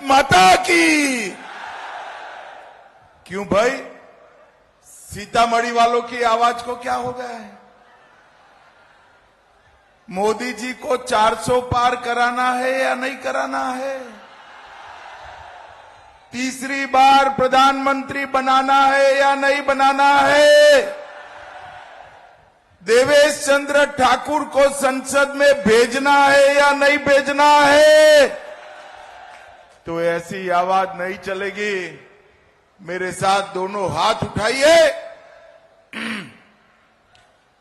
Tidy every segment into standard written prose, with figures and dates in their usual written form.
माता की। क्यों भाई, सीतामढ़ी वालों की आवाज को क्या हो गया है? मोदी जी को 400 पार कराना है या नहीं कराना है? तीसरी बार प्रधानमंत्री बनाना है या नहीं बनाना है? देवेश चंद्र ठाकुर को संसद में भेजना है या नहीं भेजना है? तो ऐसी आवाज नहीं चलेगी। मेरे साथ दोनों हाथ उठाइए,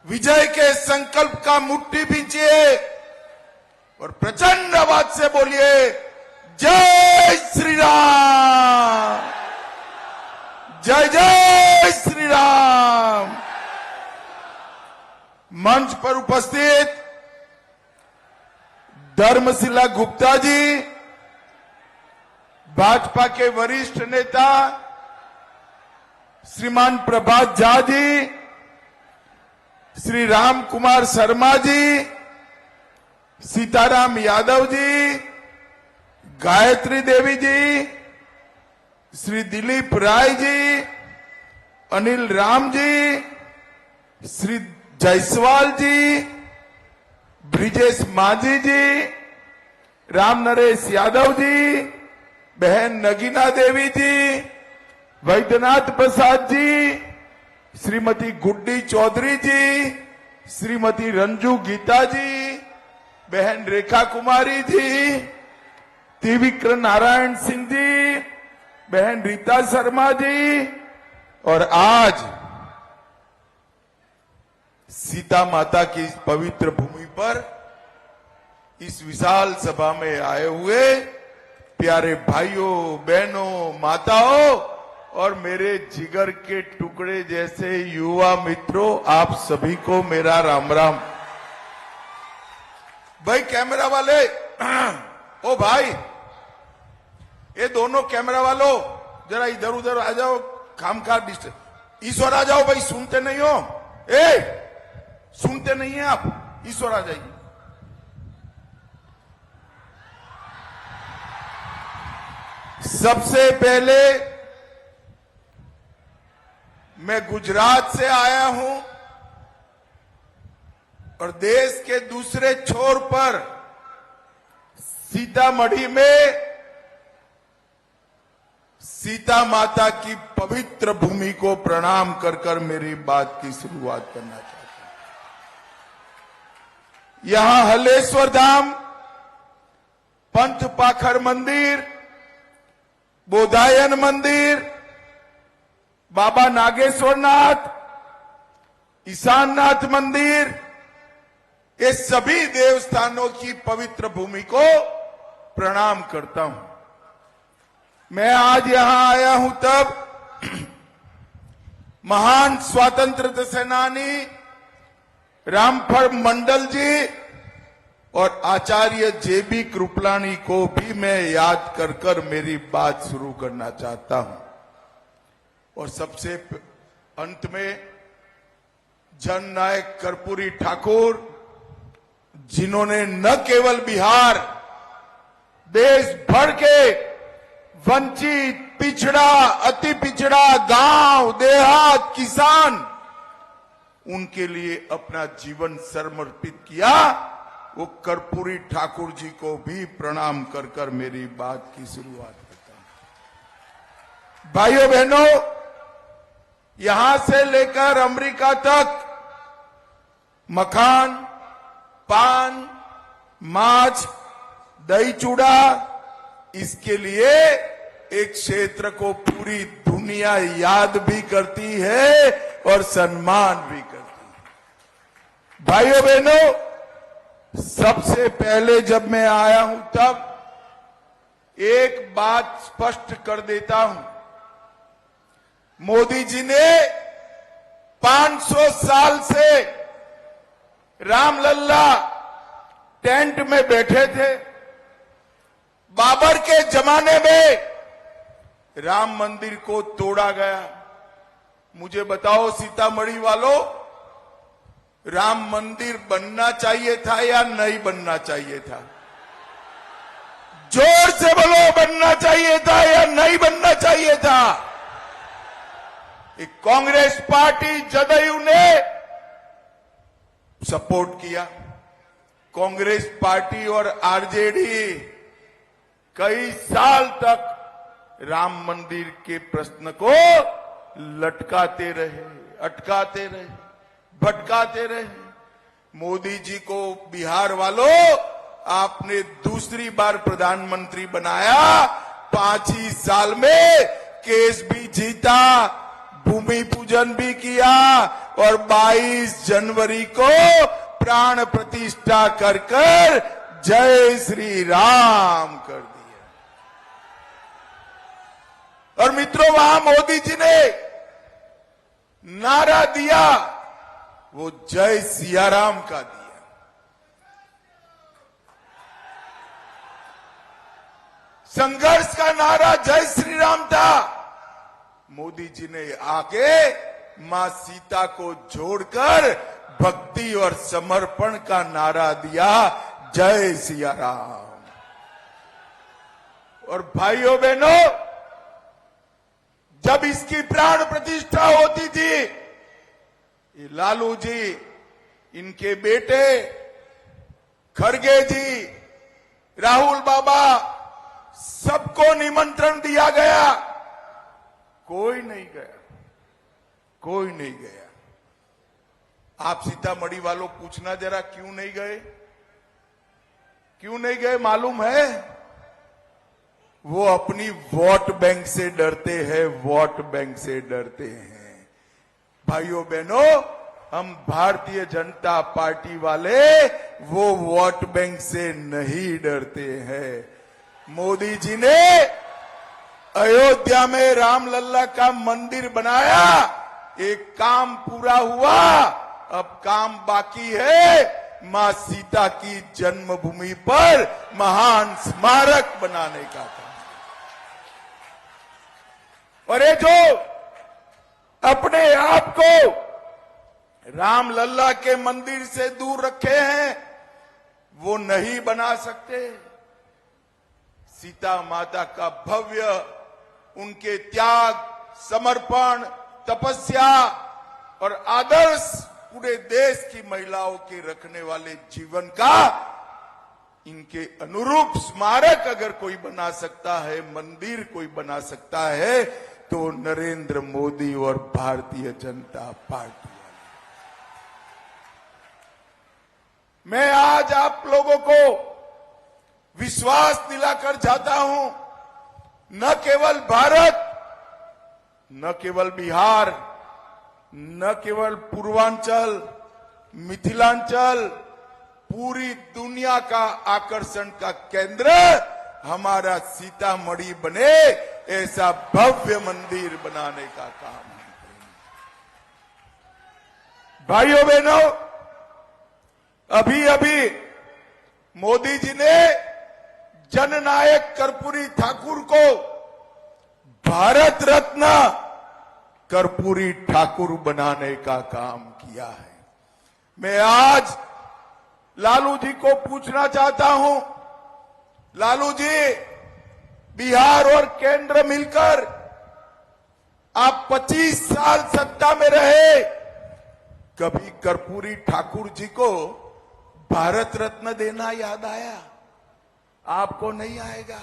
विजय के संकल्प का मुट्ठी भींचिए और प्रचंड आवाज से बोलिए, जय श्री राम, जय जय श्री राम। मंच पर उपस्थित धर्मशिला गुप्ता जी, भाजपा के वरिष्ठ नेता श्रीमान प्रभात झा जी, श्री राम कुमार शर्मा जी, सीताराम यादव जी, गायत्री देवी जी, श्री दिलीप राय जी, अनिल राम जी, श्री जायसवाल जी, ब्रिजेश माझी जी, राम नरेश यादव जी, बहन नगीना देवी जी, वैद्यनाथ प्रसाद जी, श्रीमती गुड्डी चौधरी जी, श्रीमती रंजू गीता जी, बहन रेखा कुमारी जी, त्रिविक्रम नारायण सिंह जी, बहन रीता शर्मा जी, और आज सीता माता की इस पवित्र भूमि पर इस विशाल सभा में आए हुए प्यारे भाइयों, बहनों, माताओं और मेरे जिगर के टुकड़े जैसे युवा मित्रों, आप सभी को मेरा राम राम। भाई कैमरा वाले, ओ भाई, ये दोनों कैमरा वालों जरा इधर उधर आ जाओ, खामखा डिस्टर्ब। ईश्वर आ जाओ भाई, सुनते नहीं हो? सुनते नहीं है आप? ईश्वर आ जाइए। सबसे पहले मैं गुजरात से आया हूं और देश के दूसरे छोर पर सीतामढ़ी में सीता माता की पवित्र भूमि को प्रणाम कर कर मेरी बात की शुरुआत करना चाहता हूं। यहां हलेश्वर धाम, पंथ पाखर मंदिर, बोधायन मंदिर, बाबा नागेश्वरनाथ, ईशाननाथ मंदिर, ये सभी देवस्थानों की पवित्र भूमि को प्रणाम करता हूं। मैं आज यहां आया हूं तब महान स्वतंत्रता सेनानी रामफल मंडल जी और आचार्य जेबी कृपलानी को भी मैं याद कर कर मेरी बात शुरू करना चाहता हूं। और सबसे अंत में जननायक कर्पूरी ठाकुर, जिन्होंने न केवल बिहार, देश भर के वंचित, पिछड़ा, अति पिछड़ा गांव, देहात, किसान, उनके लिए अपना जीवन समर्पित किया, वो कर्पूरी ठाकुर जी को भी प्रणाम कर कर मेरी बात की शुरुआत करता हूं। भाइयों बहनों, यहां से लेकर अमेरिका तक मखान, पान, माछ, दही चूड़ा, इसके लिए एक क्षेत्र को पूरी दुनिया याद भी करती है और सम्मान भी करती है। भाइयों बहनों, सबसे पहले जब मैं आया हूं तब एक बात स्पष्ट कर देता हूं। मोदी जी ने 500 साल से रामलल्ला टेंट में बैठे थे। बाबर के जमाने में राम मंदिर को तोड़ा गया। मुझे बताओ सीतामढ़ी वालों, राम मंदिर बनना चाहिए था या नहीं बनना चाहिए था? जोर से बोलो, बनना चाहिए था। कांग्रेस पार्टी जदयू ने सपोर्ट किया। कांग्रेस पार्टी और आरजेडी कई साल तक राम मंदिर के प्रश्न को लटकाते रहे, अटकाते रहे, भटकाते रहे। मोदी जी को बिहार वालों आपने दूसरी बार प्रधानमंत्री बनाया, 5 ही साल में केस भी जीता, भूमि पूजन भी किया और 22 जनवरी को प्राण प्रतिष्ठा कर जय श्री राम कर दिया। और मित्रों, वहां मोदी जी ने नारा दिया, वो जय सियाराम का दिया। संघर्ष का नारा जय श्री राम था। मोदी जी ने आके मां सीता को जोड़कर भक्ति और समर्पण का नारा दिया, जय सिया राम। और भाइयों बहनों, जब इसकी प्राण प्रतिष्ठा होती थी, ये लालू जी, इनके बेटे खड़गे जी, राहुल बाबा, सबको निमंत्रण दिया गया, कोई नहीं गया, कोई नहीं गया। आप सीतामढ़ी वालों पूछना जरा, क्यों नहीं गए? क्यों नहीं गए मालूम है? वो अपनी वोट बैंक से डरते हैं, वोट बैंक से डरते हैं। भाइयों बहनों, हम भारतीय जनता पार्टी वाले वो वोट बैंक से नहीं डरते हैं। मोदी जी ने अयोध्या में रामलल्ला का मंदिर बनाया, एक काम पूरा हुआ, अब काम बाकी है मां सीता की जन्मभूमि पर महान स्मारक बनाने का काम। और ये जो अपने आप को रामलल्ला के मंदिर से दूर रखे हैं, वो नहीं बना सकते। सीता माता का भव्य, उनके त्याग, समर्पण, तपस्या और आदर्श पूरे देश की महिलाओं के रखने वाले जीवन का, इनके अनुरूप स्मारक अगर कोई बना सकता है, मंदिर कोई बना सकता है, तो नरेंद्र मोदी और भारतीय जनता पार्टी। मैं आज आप लोगों को विश्वास दिलाकर जाता हूं, न केवल भारत, न केवल बिहार, न केवल पूर्वांचल, मिथिलांचल, पूरी दुनिया का आकर्षण का केंद्र हमारा सीतामढ़ी बने, ऐसा भव्य मंदिर बनाने का काम है। भाइयों बहनों, अभी अभी मोदी जी ने जननायक कर्पूरी ठाकुर को भारत रत्न कर्पूरी ठाकुर बनाने का काम किया है। मैं आज लालू जी को पूछना चाहता हूं, लालू जी, बिहार और केंद्र मिलकर आप 25 साल सत्ता में रहे, कभी कर्पूरी ठाकुर जी को भारत रत्न देना याद आया? आपको नहीं आएगा,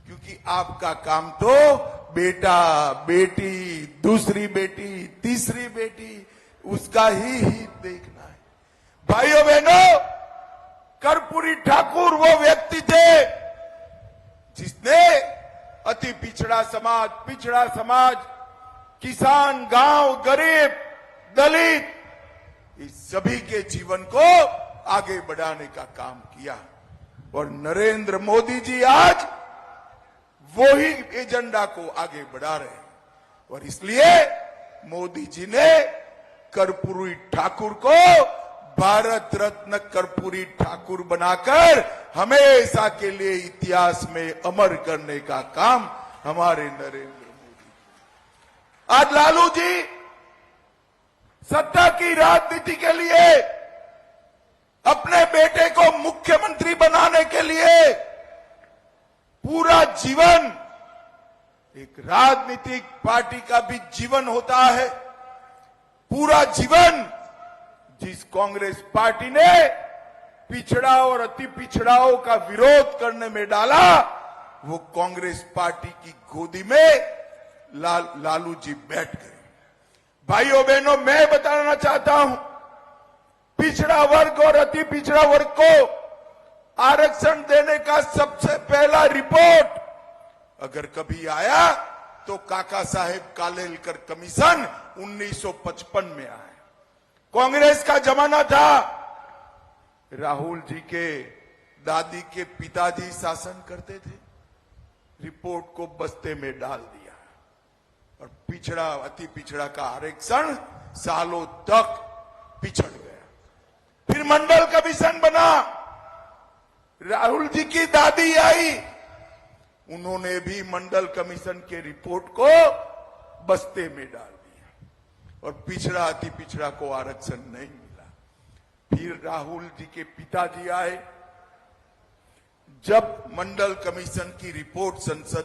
क्योंकि आपका काम तो बेटा, बेटी, दूसरी बेटी, तीसरी बेटी, उसका ही हित देखना है। भाइयों बहनों, कर्पूरी ठाकुर वो व्यक्ति थे जिसने अति पिछड़ा समाज, किसान, गांव, गरीब, दलित, इस सभी के जीवन को आगे बढ़ाने का काम किया। और नरेंद्र मोदी जी आज वो ही एजेंडा को आगे बढ़ा रहे हैं। और इसलिए मोदी जी ने कर्पूरी ठाकुर को भारत रत्न कर्पूरी ठाकुर बनाकर हमेशा के लिए इतिहास में अमर करने का काम हमारे नरेंद्र मोदी। आज लालू जी सत्ता की राजनीति के लिए, अपने बेटे को मुख्यमंत्री बनाने के लिए पूरा जीवन एक राजनीतिक पार्टी का भी जीवन होता है। पूरा जीवन जिस कांग्रेस पार्टी ने पिछड़ा और अति पिछड़ाओं का विरोध करने में डाला, वो कांग्रेस पार्टी की गोदी में लालू जी बैठ गए। भाइयों बहनों, मैं बताना चाहता हूं, पिछड़ा वर्ग और अति पिछड़ा वर्ग को आरक्षण देने का सबसे पहला रिपोर्ट अगर कभी आया तो काका साहेब कालेलकर कमीशन 1955 में आया। कांग्रेस का जमाना था, राहुल जी के दादी के पिताजी शासन करते थे, रिपोर्ट को बस्ते में डाल दिया और पिछड़ा अति पिछड़ा का आरक्षण सालों तक पिछड़ गया। फिर मंडल कमीशन बना, राहुल जी की दादी आई, उन्होंने भी मंडल कमीशन के रिपोर्ट को बस्ते में डाल दिया और पिछड़ा अति पिछड़ा को आरक्षण नहीं मिला। फिर राहुल जी के पिताजी आए, जब मंडल कमीशन की रिपोर्ट संसद